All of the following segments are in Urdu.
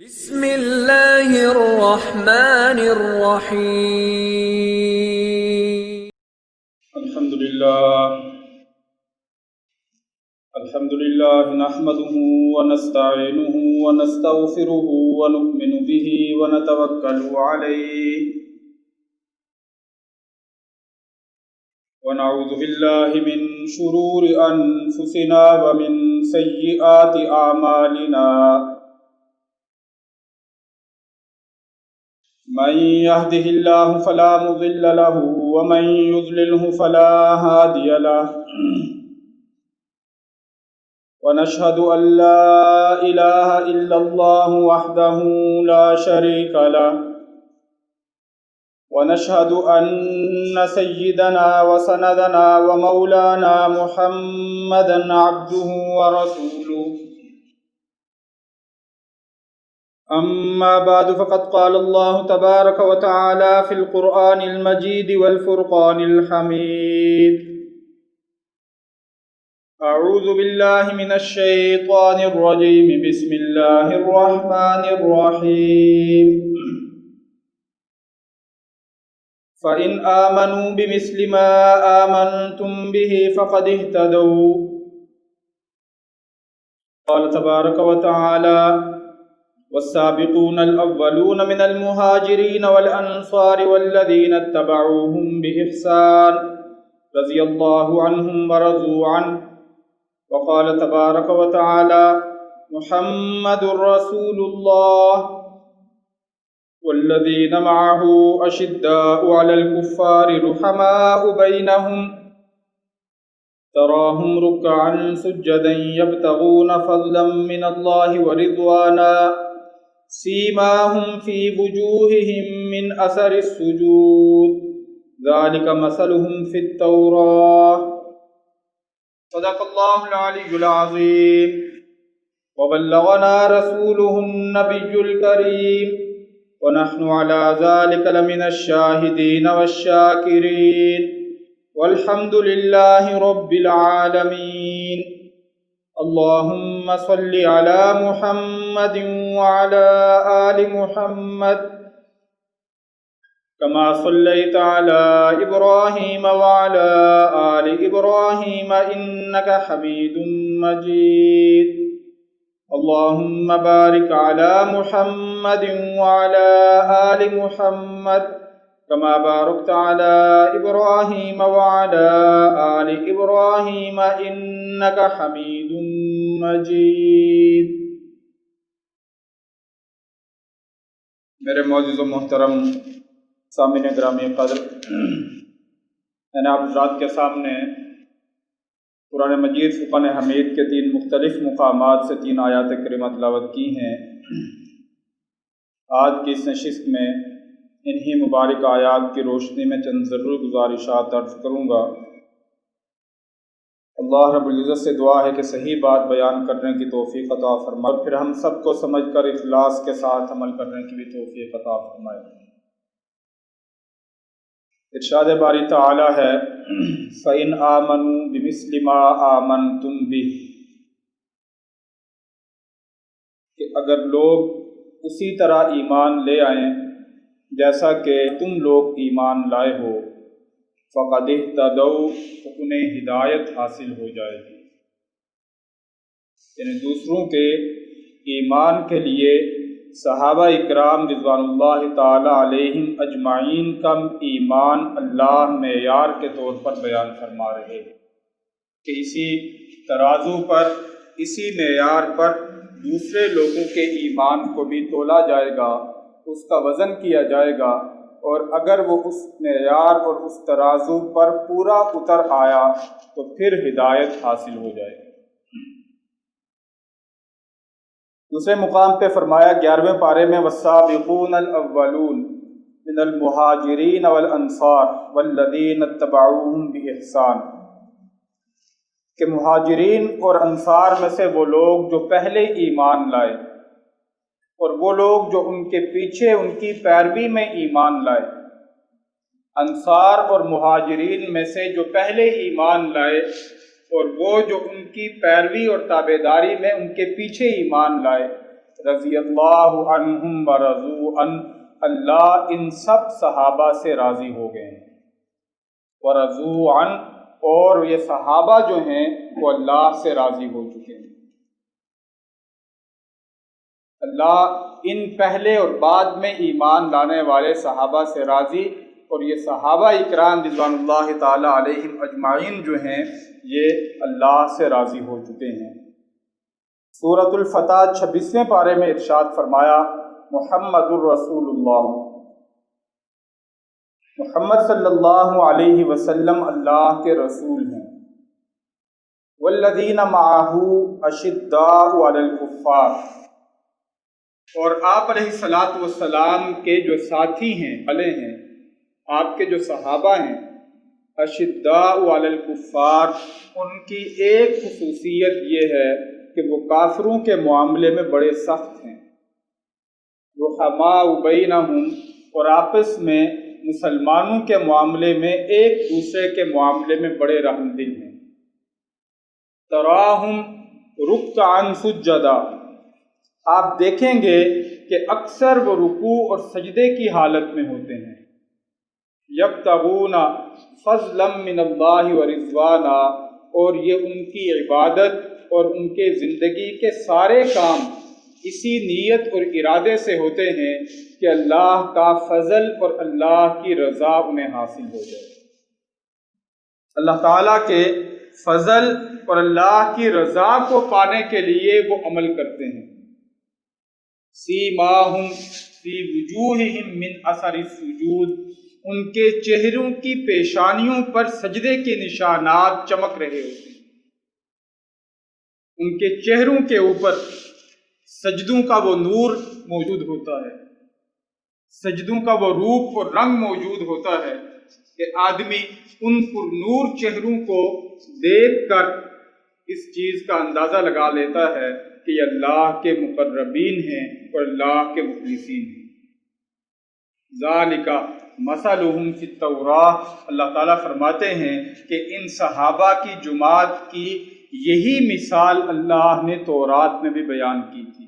بسم اللہ الرحمن الرحیم۔ الحمد للہ نحمده ونستعینه ونستغفره ونؤمن به ونتوکل علیہ ونعوذ باللہ من شرور انفسنا ومن سیئات اعمالنا من يهده الله فلا مضل له ومن يضلله فلا هادي له ونشهد أن لا إله إلا الله وحده لا شريك له ونشهد أن سيدنا وسندنا ومولانا محمدا عبده ورسوله أما بعد فقد قال الله تبارك وتعالى في القرآن المجيد والفرقان الحميد أعوذ بالله من الشيطان الرجيم بسم الله الرحمن الرحيم فإن آمنوا بمثل ما آمنتم به فقد اهتدوا قال تبارك وتعالى والسابقون الأولون من المهاجرين والأنصار والذين اتبعوهم بإحسان رضي الله عنهم ورضوا عنه وقال تبارك وتعالى محمد رسول الله والذين معه أشداء على الكفار رحماء بينهم تراهم ركعا سجدا يبتغون فضلا من الله ورضوانا سيماهم في وجوههم من أثر السجود ذلك مثلهم في التوراة صدق الله العلي العظيم وبلغنا رسوله النبي الكريم ونحن على ذلك لمن الشاهدين والشاكرين والحمد لله رب العالمين اللهم صل على محمد وعلى آل محمد كما صليت على إبراهيم وعلى آل إبراهيم إنك حميد مجيد اللهم بارك على محمد وعلى آل محمد كما باركت على إبراهيم وعلى آل إبراهيم إنك حميد مجيد۔ میرے معزز و محترم سامعین گرامی قدر، میں نے آپ حضرات کے سامنے قرآن مجید فرقان حمید کے 3 مختلف مقامات سے 3 آیات کریمہ تلاوت کی ہیں۔ آج کی اس نشست میں انہی مبارک آیات کی روشنی میں چند ضروری گزارشات عرض کروں گا۔ اللہ رب العزت سے دعا ہے کہ صحیح بات بیان کرنے کی توفیق عطا فرمائے اور پھر ہم سب کو سمجھ کر اخلاص کے ساتھ عمل کرنے کی بھی توفیق عطا فرمائے۔ ارشاد باری تعالی ہے فَإِنْ آمَنُوا بِمِثْلِ مَا آمَنْتُمْ بِهِ، کہ اگر لوگ اسی طرح ایمان لے آئیں جیسا کہ تم لوگ ایمان لائے ہو فَقَدِ اهْتَدَوْا، تو انہیں ہدایت حاصل ہو جائے گی۔ یعنی دوسروں کے ایمان کے لیے صحابہ اکرام رضوان اللہ تعالی علیہم اجمعین کا ایمان اللہ معیار کے طور پر بیان فرما رہے ہیں کہ اسی ترازو پر، اسی معیار پر دوسرے لوگوں کے ایمان کو بھی تولا جائے گا، اس کا وزن کیا جائے گا، اور اگر وہ اس معیار اور اس ترازو پر پورا اتر آیا تو پھر ہدایت حاصل ہو جائے گی۔ دوسرے مقام پہ فرمایا 11ویں پارے میں والسابقون الاولون من المہاجرین والانصار والذین اتبعوہم بإحسان، کہ مہاجرین اور انصار میں سے وہ لوگ جو پہلے ایمان لائے اور وہ لوگ جو ان کے پیچھے ان کی پیروی میں ایمان لائے۔ انصار اور مہاجرین میں سے جو پہلے ایمان لائے اور وہ جو ان کی پیروی اور تابعداری میں ان کے پیچھے ایمان لائے، رضی اللہ عنہم ورضوا عنہ، اللہ ان سب صحابہ سے راضی ہو گئے ہیں، ورضوا عنہ، اور یہ صحابہ جو ہیں وہ اللہ سے راضی ہو چکے ہیں۔ اللہ ان پہلے اور بعد میں ایمان لانے والے صحابہ سے راضی، اور یہ صحابہ اکرام رضوان اللہ تعالی علیہم اجمعین جو ہیں یہ اللہ سے راضی ہو چکے ہیں۔ سورۃ الفتح 26ویں پارے میں ارشاد فرمایا، محمد الرسول اللہ، محمد صلی اللہ علیہ وسلم اللہ کے رسول ہیں۔ والذین معہ اشداء علی الکفار، اور آپ علیہ الصلوۃ والسلام کے جو ساتھی ہیں، بھلے ہیں، آپ کے جو صحابہ ہیں، اشداء علی الکفار، ان کی ایک خصوصیت یہ ہے کہ وہ کافروں کے معاملے میں بڑے سخت ہیں، رحماء بینہم، اور آپس میں مسلمانوں کے معاملے میں ایک دوسرے کے معاملے میں بڑے رحم دل ہیں۔ تراہم رکعا سجدا، آپ دیکھیں گے کہ اکثر وہ رکوع اور سجدے کی حالت میں ہوتے ہیں۔ یبتغون فضلا من اللہ ورضوانا، اور یہ ان کی عبادت اور ان کے زندگی کے سارے کام اسی نیت اور ارادے سے ہوتے ہیں کہ اللہ کا فضل اور اللہ کی رضا انہیں حاصل ہو جائے۔ اللہ تعالیٰ کے فضل اور اللہ کی رضا کو پانے کے لیے وہ عمل کرتے ہیں۔ سیماہم فی وجوہہم من اثر السجود، ان کے چہروں کی پیشانیوں پر سجدے کے نشانات چمک رہے ہوتے ہیں، ان کے چہروں کے اوپر سجدوں کا وہ نور موجود ہوتا ہے، سجدوں کا وہ روپ اور رنگ موجود ہوتا ہے کہ آدمی ان پر نور چہروں کو دیکھ کر اس چیز کا اندازہ لگا لیتا ہے کہ یہ اللہ کے مقربین ہیں اور اللہ کے مخلصین ہیں۔ ذالک مثلہم فی التوراۃ، اللہ تعالیٰ فرماتے ہیں کہ ان صحابہ کی جماعت کی یہی مثال اللہ نے تورات میں بھی بیان کی تھی۔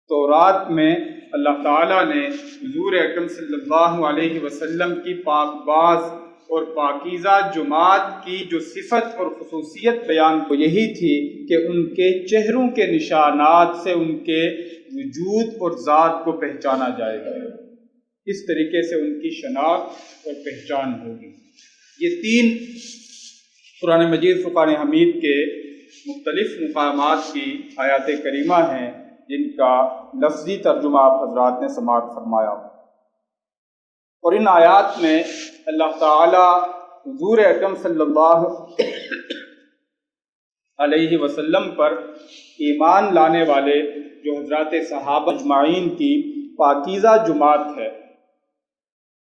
تورات میں اللہ تعالیٰ نے حضور اکرم صلی اللہ علیہ وسلم کی پاک باز اور پاکیزہ جماعت کی جو صفت اور خصوصیت بیان کو یہی تھی کہ ان کے چہروں کے نشانات سے ان کے وجود اور ذات کو پہچانا جائے گا، اس طریقے سے ان کی شناخت اور پہچان ہوگی۔ یہ تین قرآن مجید فرقان حمید کے مختلف مقامات کی آیات کریمہ ہیں جن کا لفظی ترجمہ آپ حضرات نے سماعت فرمایا، اور ان آیات میں اللہ تعالی حضور اکرم صلی اللہ علیہ وسلم پر ایمان لانے والے جو حضرات صحابہ اجمعین کی پاکیزہ جماعت ہے،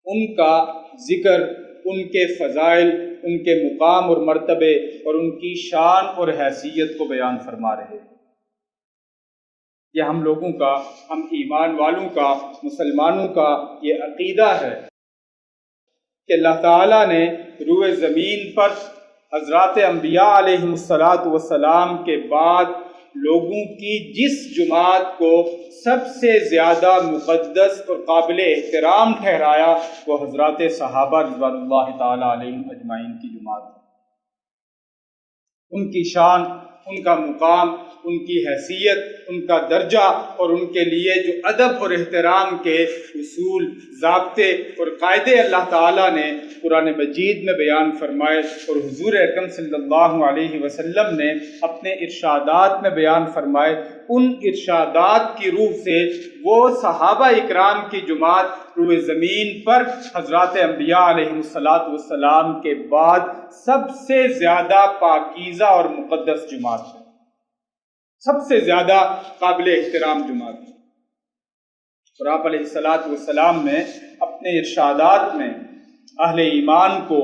ان کا ذکر، ان کے فضائل، ان کے مقام اور مرتبے اور ان کی شان اور حیثیت کو بیان فرما رہے ہیں۔ یہ ہم لوگوں کا، ہم ایمان والوں کا، مسلمانوں کا یہ عقیدہ ہے کہ اللہ تعالیٰ نے روئے زمین پر حضرات انبیاء علیہم السلام کے بعد لوگوں کی جس جماعت کو سب سے زیادہ مقدس اور قابل احترام ٹھہرایا وہ حضرات صحابہ رضوان اللہ تعالیٰ علیہم اجمعین کی جماعت ہے۔ ان کی شان، ان کا مقام، ان کی حیثیت، ان کا درجہ اور ان کے لیے جو ادب اور احترام کے اصول، ضابطے اور قاعدے اللہ تعالیٰ نے قرآن مجید میں بیان فرمائے اور حضور اکرم صلی اللہ علیہ وسلم نے اپنے ارشادات میں بیان فرمائے، ان ارشادات کی روح سے وہ صحابہ اکرام کی جماعت روئے زمین پر حضرات انبیاء علیہم السلام کے بعد سب سے زیادہ پاکیزہ اور مقدس جماعت ہے، سب سے زیادہ قابل احترام جماعت ہے۔ اور آپ علیہ السلام نے اپنے ارشادات میں اہل ایمان کو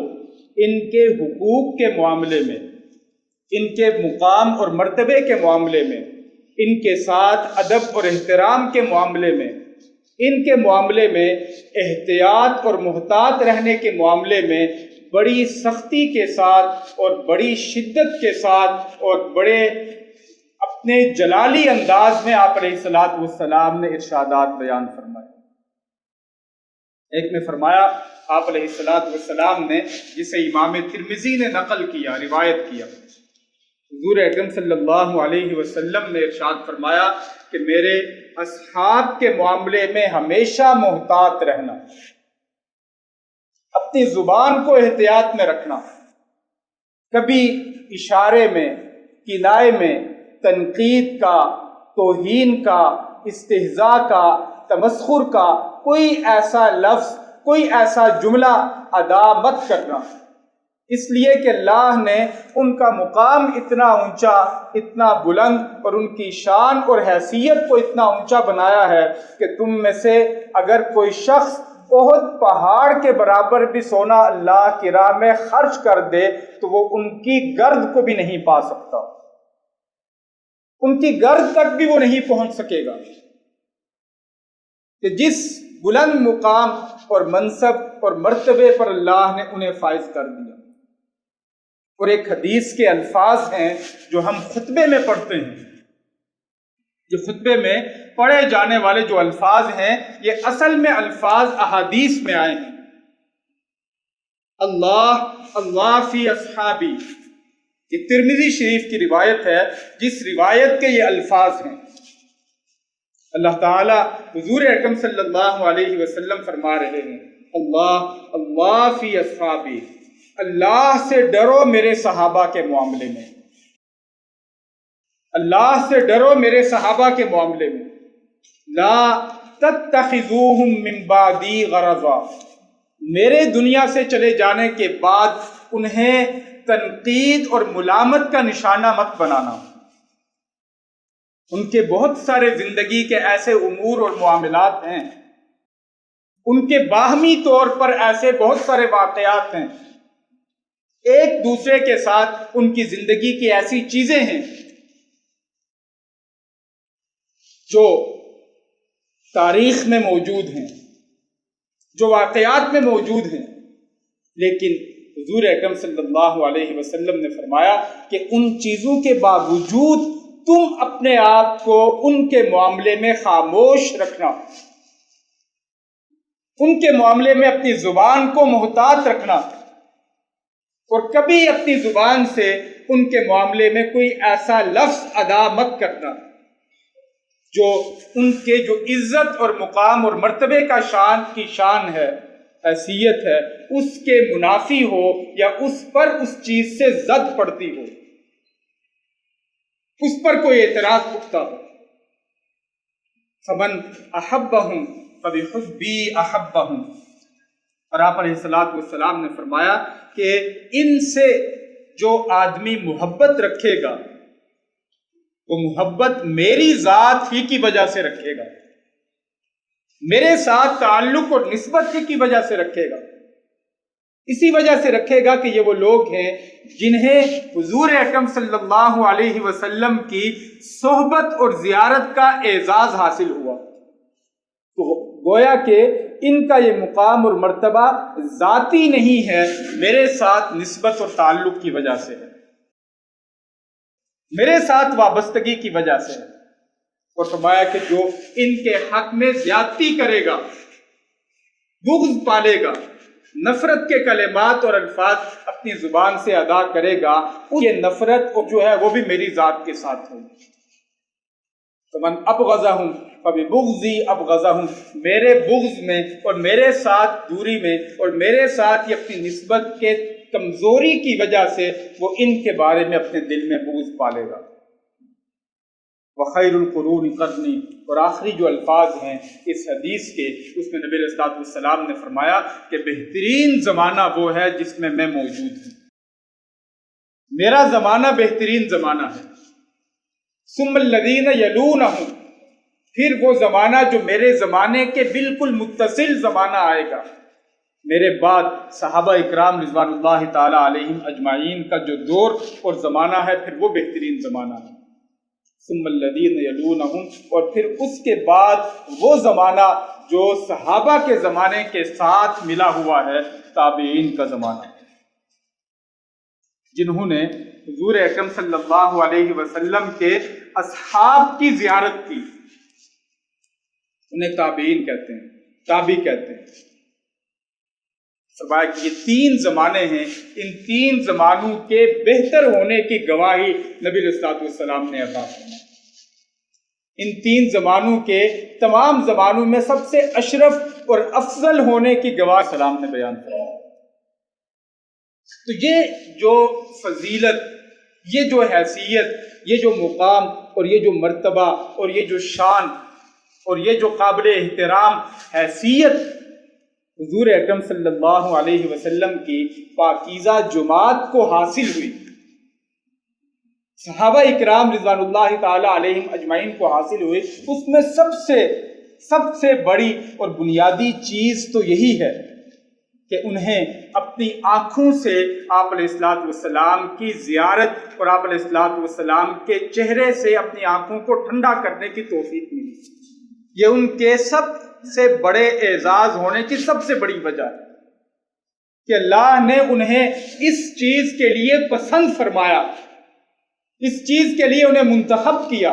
ان کے حقوق کے معاملے میں، ان کے مقام اور مرتبے کے معاملے میں، ان کے ساتھ ادب اور احترام کے معاملے میں، ان کے معاملے میں احتیاط اور محتاط رہنے کے معاملے میں بڑی سختی کے ساتھ اور بڑی شدت کے ساتھ اور بڑے اپنے جلالی انداز میں آپ علیہ الصلوۃ والسلام نے ارشادات بیان فرمائے۔ ایک میں فرمایا آپ علیہ الصلوۃ والسلام نے، جسے امام ترمذی نے نقل کیا، روایت کیا، حضور اکرم صلی اللہ علیہ وسلم نے ارشاد فرمایا کہ میرے اصحاب کے معاملے میں ہمیشہ محتاط رہنا، اپنی زبان کو احتیاط میں رکھنا، کبھی اشارے میں، کنائے میں تنقید کا، توہین کا، استہزاء کا، تمسخر کا کوئی ایسا لفظ، کوئی ایسا جملہ ادا مت کرنا، اس لیے کہ اللہ نے ان کا مقام اتنا اونچا، اتنا بلند، اور ان کی شان اور حیثیت کو اتنا اونچا بنایا ہے کہ تم میں سے اگر کوئی شخص احد پہاڑ کے برابر بھی سونا اللہ کی راہ میں خرچ کر دے تو وہ ان کی گرد کو بھی نہیں پا سکتا، ان کی گرد تک بھی وہ نہیں پہنچ سکے گا، کہ جس بلند مقام اور منصب اور مرتبے پر اللہ نے انہیں فائز کر دیا۔ اور ایک حدیث کے الفاظ ہیں جو ہم خطبے میں پڑھتے ہیں، جو خطبے میں پڑھے جانے والے جو الفاظ ہیں یہ اصل میں الفاظ احادیث میں آئے ہیں۔ اللہ فی اصحابی، یہ ترمذی شریف کی روایت ہے، جس روایت کے یہ الفاظ ہیں۔ اللہ تعالی حضور اکرم صلی اللہ علیہ وسلم فرما رہے ہیں، اللہ فی اصحابی، اللہ سے ڈرو میرے صحابہ کے معاملے میں، اللہ سے ڈرو میرے صحابہ کے معاملے میں، لا تتخذوہم من بعدی غرضا، میرے دنیا سے چلے جانے کے بعد انہیں تنقید اور ملامت کا نشانہ مت بنانا۔ ان کے بہت سارے زندگی کے ایسے امور اور معاملات ہیں، ان کے باہمی طور پر ایسے بہت سارے واقعات ہیں، ایک دوسرے کے ساتھ ان کی زندگی کی ایسی چیزیں ہیں جو تاریخ میں موجود ہیں، جو واقعات میں موجود ہیں، لیکن حضور اکرم صلی اللہ علیہ وسلم نے فرمایا کہ ان چیزوں کے باوجود تم اپنے آپ کو ان کے معاملے میں خاموش رکھنا، ان کے معاملے میں اپنی زبان کو محتاط رکھنا، اور کبھی اپنی زبان سے ان کے معاملے میں کوئی ایسا لفظ ادا مت کرنا جو ان کے جو عزت اور مقام اور مرتبے کا شان ہے، حیثیت ہے، اس کے منافی ہو یا اس پر اس چیز سے زد پڑتی ہو، اس پر کوئی اعتراض اٹھتا ہو۔ فمن احبہم فبحبی احبہم، اور آپ علیہ الصلوۃ والسلام نے فرمایا کہ ان سے جو آدمی محبت رکھے گا وہ محبت میری ذات ہی کی وجہ سے رکھے گا، میرے ساتھ تعلق اور نسبت ہی کی وجہ سے رکھے گا، اسی وجہ سے رکھے گا کہ یہ وہ لوگ ہیں جنہیں حضور اکرم صلی اللہ علیہ وسلم کی صحبت اور زیارت کا اعزاز حاصل ہوا۔ تو گویا کہ ان کا یہ مقام اور مرتبہ ذاتی نہیں ہے، میرے ساتھ نسبت اور تعلق کی وجہ سے ہے، میرے ساتھ وابستگی کی وجہ سے ہے۔ اور فرمایا کہ جو ان کے حق میں زیادتی کرے گا، بغض پالے گا، نفرت کے کلمات اور الفاظ اپنی زبان سے ادا کرے گا، یہ نفرت جو ہے وہ بھی میری ذات کے ساتھ ہوگی۔ فمن ابغضہم فببغضی ابغضہم، میرے بغض میں اور میرے ساتھ دوری میں اور میرے ساتھ یہ اپنی نسبت کے کمزوری کی وجہ سے وہ ان کے بارے میں اپنے دل میں بغض پالے گا۔ وخیر القرون قرنی، اور آخری جو الفاظ ہیں اس حدیث کے، اس میں نبی علیہ الصلوۃ والسلام نے فرمایا کہ بہترین زمانہ وہ ہے جس میں میں موجود ہوں، میرا زمانہ بہترین زمانہ ہے۔ ثم الذین یلونہم، پھر وہ زمانہ جو میرے زمانے کے بالکل متصل زمانہ آئے گا، میرے بعد صحابہ اکرام رضوان اللہ تعالی علیہم اجمعین کا جو دور اور زمانہ ہے، پھر وہ بہترین زمانہ ہے۔ ثم الذین یلونہم، اور پھر اس کے بعد وہ زمانہ جو صحابہ کے زمانے کے ساتھ ملا ہوا ہے، تابعین کا زمانہ، جنہوں نے حضور اکرم صلی اللہ علیہ وسلم کے اصحاب کی زیارت کی، انہیں تابعین کہتے ہیں، تابعی کہتے ہیں۔ فرمایا کہ یہ 3 زمانے ہیں، ان 3 زمانوں کے بہتر ہونے کی گواہی نبی علیہ الصلوۃ والسلام نے عطا فرمائی۔ ان 3 زمانوں کے تمام زمانوں میں سب سے اشرف اور افضل ہونے کی گواہی سلام نے بیان فرمائی۔ تو یہ جو فضیلت، یہ جو حیثیت، یہ جو مقام اور یہ جو مرتبہ اور یہ جو شان اور یہ جو قابل احترام حیثیت حضور اکرم صلی اللہ علیہ وسلم کی پاکیزہ جماعت کو حاصل ہوئی، صحابہ اکرام رضوان اللہ تعالی علیہم اجمعین کو حاصل ہوئی، اس میں سب سے بڑی اور بنیادی چیز تو یہی ہے کہ انہیں اپنی آنکھوں سے آپ علیہ الصلوۃ والسلام کی زیارت اور آپ علیہ الصلوۃ والسلام کے چہرے سے اپنی آنکھوں کو ٹھنڈا کرنے کی توفیق ملی۔ یہ ان کے سب سے بڑے اعزاز ہونے کی سب سے بڑی وجہ ہے کہ اللہ نے انہیں اس چیز کے لیے پسند فرمایا، اس چیز کے لیے انہیں منتخب کیا،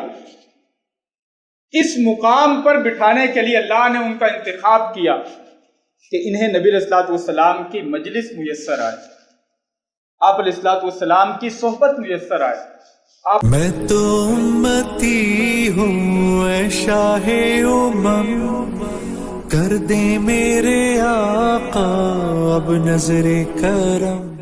اس مقام پر بٹھانے کے لیے اللہ نے ان کا انتخاب کیا کہ انہیں نبی علیہ الصلوۃ والسلام کی مجلس میسر آئے، آپ علیہ الصلوۃ والسلام کی صحبت میسر آئے۔ میں تو امتی ہوں اے شاہ امم، کر دے میرے آقا اب نظر کرم۔